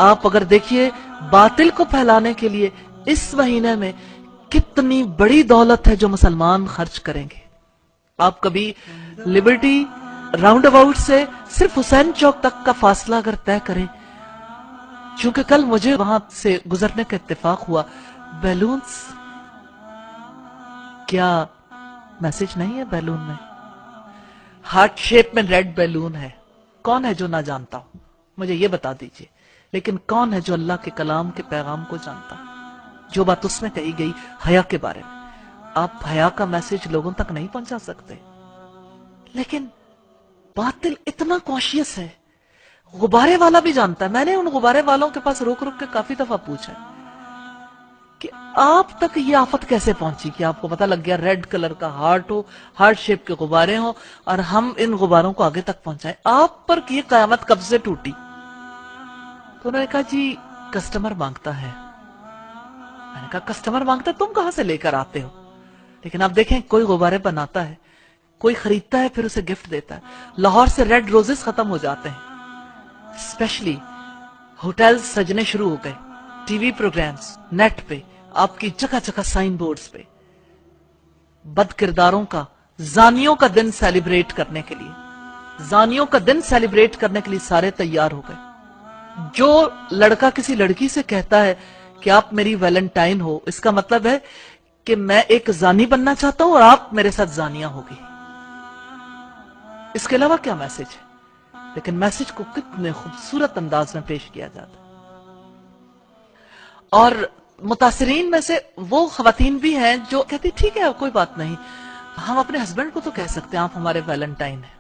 آپ اگر دیکھیے باطل کو پھیلانے کے لیے اس مہینے میں کتنی بڑی دولت ہے جو مسلمان خرچ کریں گے. آپ کبھی لبرٹی راؤنڈ اباؤٹ سے صرف حسین چوک تک کا فاصلہ اگر طے کریں، چونکہ کل مجھے وہاں سے گزرنے کا اتفاق ہوا، بیلونز، کیا میسج نہیں ہے بیلون میں؟ ہارٹ شیپ میں ریڈ بیلون ہے. کون ہے جو نہ جانتا ہو؟ مجھے یہ بتا دیجئے. لیکن کون ہے جو اللہ کے کلام کے پیغام کو جانتا؟ جو بات اس میں کہی گئی حیا کے بارے میں، آپ حیا کا میسج لوگوں تک نہیں پہنچا سکتے. لیکن باطل اتنا کانشیس ہے، غبارے والا بھی جانتا ہے. میں نے ان غبارے والوں کے پاس رک کے کافی دفعہ پوچھا کہ آپ تک یہ آفت کیسے پہنچی کہ آپ کو پتہ لگ گیا ریڈ کلر کا ہارٹ ہو، ہارٹ شیپ کے غبارے ہوں، اور ہم ان غباروں کو آگے تک پہنچائیں. آپ پر یہ قیامت کب سے ٹوٹی؟ تو انہوں نے کہا جی کسٹمر مانگتا ہے. میں نے کہا کسٹمر مانگتا ہے، تم کہاں سے لے کر آتے ہو؟ لیکن آپ دیکھیں کوئی غبارے بناتا ہے، کوئی خریدتا ہے، پھر اسے گفٹ دیتا ہے. لاہور سے ریڈ روزز ختم ہو جاتے ہیں، اسپیشلی ہوٹلز سجنے شروع ہو گئے، ٹی وی پروگرامز، نیٹ پہ آپ کی جگہ جگہ سائن بورڈز پہ بد کرداروں کا، زانیوں کا دن سیلیبریٹ کرنے کے لیے، زانیوں کا دن سیلیبریٹ کرنے کے لیے سارے تیار ہو گئے. جو لڑکا کسی لڑکی سے کہتا ہے کہ آپ میری ویلنٹائن ہو، اس کا مطلب ہے کہ میں ایک زانی بننا چاہتا ہوں اور آپ میرے ساتھ زانیاں ہوگی. اس کے علاوہ کیا میسج ہے؟ لیکن میسج کو کتنے خوبصورت انداز میں پیش کیا جاتا ہے. اور متاثرین میں سے وہ خواتین بھی ہیں جو کہتی ٹھیک ہے کوئی بات نہیں، ہم اپنے ہسبینڈ کو تو کہہ سکتے ہیں آپ ہمارے ویلنٹائن ہیں.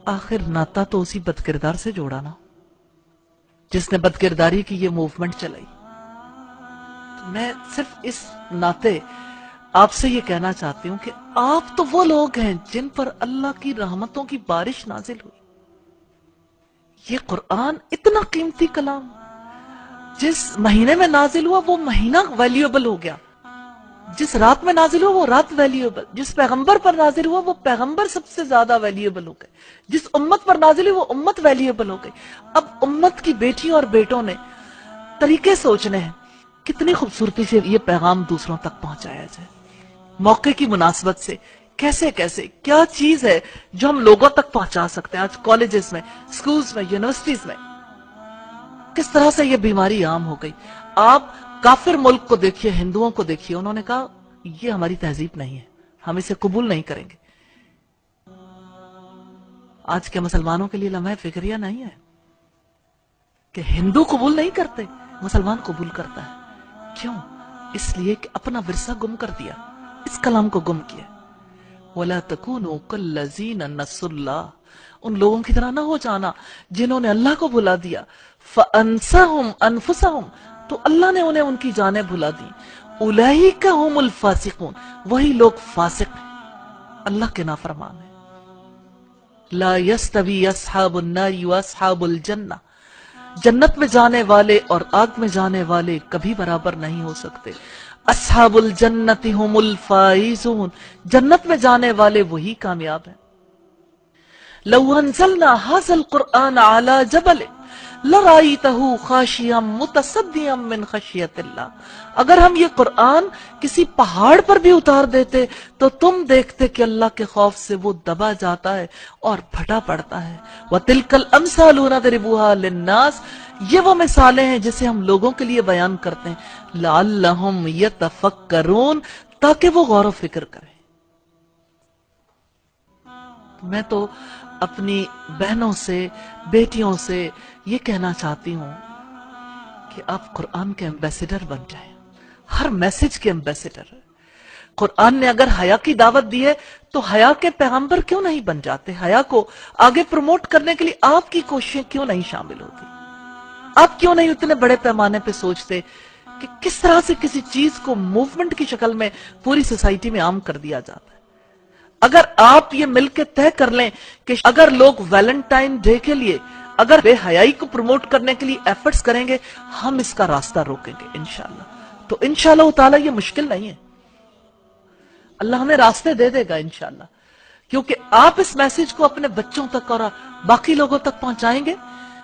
آخر ناتا تو اسی بدکردار سے جوڑا نا جس نے بدکرداری کی یہ موومنٹ چلائی. میں صرف اس ناطے آپ سے یہ کہنا چاہتی ہوں کہ آپ تو وہ لوگ ہیں جن پر اللہ کی رحمتوں کی بارش نازل ہوئی. یہ قرآن اتنا قیمتی کلام جس مہینے میں نازل ہوا وہ مہینہ ویلیوبل ہو گیا، جس رات میں نازل ہوا وہ رات ویلیوبل، جس پیغمبر پر نازل ہوا وہ پیغمبر سب سے زیادہ ویلیوبل ہو گئے، جس امت پر نازل ہوئی وہ امت ویلیوبل ہو گئی. اب امت کی بیٹیوں اور بیٹوں نے طریقے سوچنے ہیں کتنی خوبصورتی سے یہ پیغام دوسروں تک پہنچایا جائے، موقع کی مناسبت سے کیسے کیسے کیا چیز ہے جو ہم لوگوں تک پہنچا سکتے ہیں. آج کالجز میں، سکولز میں، یونیورسٹیز میں کس طرح سے یہ بیماری عام ہو گئی. آپ کافر ملک کو دیکھیے، ہندوؤں کو دیکھیے، انہوں نے کہا یہ ہماری تہذیب نہیں ہے، ہم اسے قبول نہیں کریں گے. آج کے مسلمانوں کے لیے لمحہ فکریہ نہیں ہے کہ ہندو قبول نہیں کرتے، مسلمان قبول کرتا ہے. کیوں؟ اس لیے کہ اپنا ورثہ گم کر دیا، اس کلام کو گم کیا. وَلَا تَكُونُوا كَالَّذِينَ نَسُوا اللَّهَ، ان لوگوں کی طرح نہ ہو جانا جنہوں نے اللہ کو بھلا دیا. فَأَنسَهُمْ أَنفُسَهُمْ، تو اللہ نے انہیں ان کی جانیں بھلا دی. أُولَئِكَ هُمُ الْفَاسِقُونَ، وہی لوگ فاسق ہیں، اللہ کے نافرمان ہیں. لَا يَسْتَوِي أَصْحَابُ النَّارِ وَأَصْحَابُ الْجَنَّةِ، جنت میں جانے والے اور آگ میں جانے والے کبھی برابر نہیں ہو سکتے. اصحاب الجنت هم الفائزون، جنت میں جانے والے وہی کامیاب ہیں. لو انزلنا هذا القرآن على جبل لرأيته خاشعا متصدعا من خشیت اللہ، اگر ہم یہ قرآن کسی پہاڑ پر بھی اتار دیتے تو تم دیکھتے کہ اللہ کے خوف سے وہ دبا جاتا ہے اور پھٹا پڑتا ہے. وَتِلْكَ الْأَمْثَالُ نَضْرِبُهَا لِلنَّاسِ، یہ وہ مثالیں ہیں جسے ہم لوگوں کے لیے بیان کرتے ہیں. لَعَلَّهُمْ يَتَفَكَّرُونَ، تاکہ وہ غور و فکر کریں. میں تو اپنی بہنوں سے، بیٹیوں سے یہ کہنا چاہتی ہوں کہ آپ قرآن کے ایمبیسیڈر بن جائیں، ہر میسج کے ایمبیسیڈر. قرآن نے اگر حیا کی دعوت دی ہے تو حیا کے پیغمبر کیوں نہیں بن جاتے؟ حیا کو آگے پروموٹ کرنے کے لیے آپ کی کوششیں کیوں نہیں شامل ہوتی؟ آپ کیوں نہیں اتنے بڑے پیمانے پہ سوچتے کہ کس طرح سے کسی چیز کو موومنٹ کی شکل میں پوری سوسائٹی میں عام کر دیا جاتا ہے؟ اگر آپ یہ مل کے طے کر لیں کہ اگر لوگ ویلنٹائن ڈے کے لیے اگر بے حیائی کو پروموٹ کرنے کے لیے ایفرٹس کریں گے، ہم اس کا راستہ روکیں گے انشاءاللہ. تو انشاءاللہ تعالی یہ مشکل نہیں ہے، اللہ ہمیں راستے دے دے گا انشاءاللہ. کیونکہ آپ اس میسج کو اپنے بچوں تک اور باقی لوگوں تک پہنچائیں گے